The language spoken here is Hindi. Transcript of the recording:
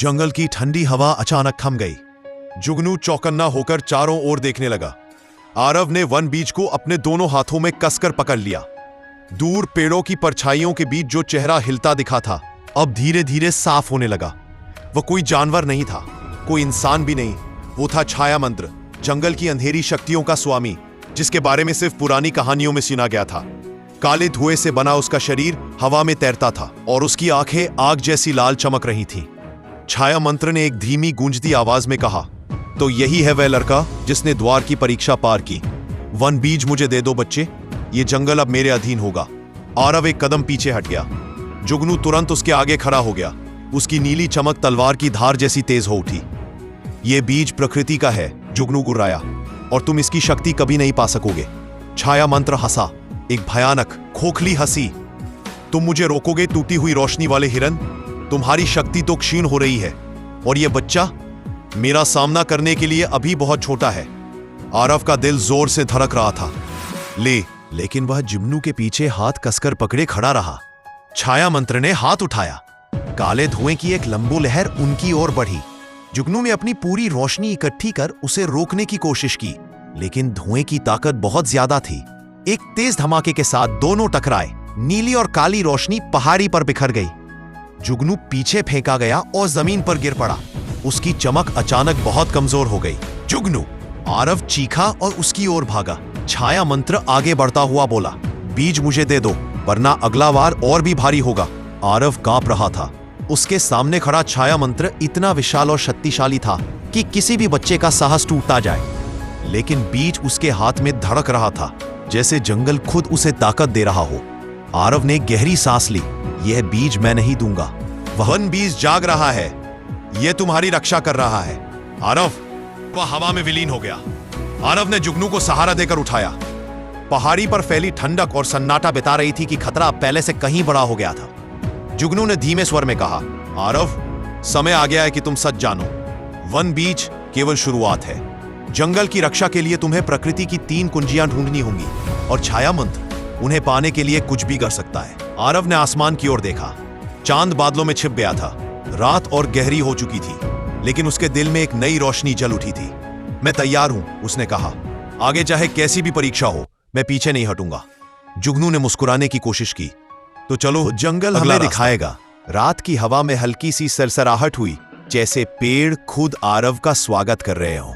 जंगल की ठंडी हवा अचानक थम गई। जुगनू चौकन्ना होकर चारों ओर देखने लगा। आरव ने वन बीज को अपने दोनों हाथों में कसकर पकड़ लिया। दूर पेड़ों की परछाइयों के बीच जो चेहरा हिलता दिखा था, अब धीरे धीरे साफ होने लगा। वह कोई जानवर नहीं था, कोई इंसान भी नहीं। वो था छाया मंत्र, जंगल की अंधेरी शक्तियों का स्वामी, जिसके बारे में सिर्फ पुरानी कहानियों में सुना गया था। काले धुएं से बना उसका शरीर हवा में तैरता था और उसकी आंखें आग जैसी लाल चमक रही थीं। छाया मंत्र ने एक धीमी गूंजती आवाज में कहा, तो यही है वह लड़का जिसने द्वार की परीक्षा पार की। वन बीज मुझे दे दो बच्चे, ये जंगल अब मेरे अधीन होगा। आरव एक कदम पीछे हट गया। जुगनू तुरंत उसके आगे खड़ा हो गया। उसकी नीली चमक तलवार की धार जैसी तेज हो उठी। ये बीज प्रकृति का है, जुगनू गुर्राया, और तुम इसकी शक्ति कभी नहीं पा सकोगे। छाया मंत्र हंसा, एक भयानक खोखली हंसी। तुम मुझे रोकोगे टूटी हुई रोशनी वाले हिरन? तुम्हारी शक्ति तो क्षीण हो रही है, और यह बच्चा मेरा सामना करने के लिए अभी बहुत छोटा है। आरव का दिल जोर से धड़क रहा था। लेकिन वह जुगनू के पीछे हाथ कसकर पकड़े खड़ा रहा। छाया मंत्र ने हाथ उठाया। काले धुएं की एक लंबू लहर उनकी ओर बढ़ी। जुगनू ने अपनी पूरी रोशनी इकट्ठी कर उसे रोकने की कोशिश की, लेकिन धुएं की ताकत बहुत ज्यादा थी। एक तेज धमाके के साथ दोनों टकराए। नीली और काली रोशनी पहाड़ी पर बिखर गई। जुगनू पीछे फेंका गया और जमीन पर गिर पड़ा। उसकी चमक अचानक बहुत कमजोर हो गई। जुगनू! आरव चीखा और उसकी ओर भागा। छाया मंत्र आगे बढ़ता हुआ बोला, बीज मुझे दे दो, वरना अगला वार और भी भारी होगा। आरव कांप रहा था। उसके सामने खड़ा छाया मंत्र इतना विशाल और शक्तिशाली था कि किसी भी बच्चे का साहस टूटता जाए। लेकिन बीज उसके हाथ में धड़क रहा था, जैसे जंगल खुद उसे ताकत दे रहा हो। आरव ने गहरी सांस ली। यह बीज मैं नहीं दूंगा। वन बीज जाग रहा है, यह तुम्हारी रक्षा कर रहा है। आरव! वह हवा में विलीन हो गया। आरव ने जुगनू को सहारा देकर उठाया। पहाड़ी पर फैली ठंडक और सन्नाटा बता रही थी कि खतरा पहले से कहीं बड़ा हो गया था। जुगनू ने धीमे स्वर में कहा, आरव, समय आ गया है कि तुम सच जानो। वन बीज केवल शुरुआत है। जंगल की रक्षा के लिए तुम्हें प्रकृति की 3 कुंजियां ढूंढनी होंगी, और छाया मंत्र उन्हें पाने के लिए कुछ भी कर सकता है। आरव ने आसमान की ओर देखा। चांद बादलों में छिप गया था। रात और गहरी हो चुकी थी, लेकिन उसके दिल में एक नई रोशनी जल उठी थी। मैं तैयार हूं, उसने कहा। आगे चाहे कैसी भी परीक्षा हो, मैं पीछे नहीं हटूंगा। जुगनू ने मुस्कुराने की कोशिश की। तो चलो, जंगल हमें दिखाएगा। रात की हवा में हल्की सी सरसराहट हुई, जैसे पेड़ खुद आरव का स्वागत कर रहे हों।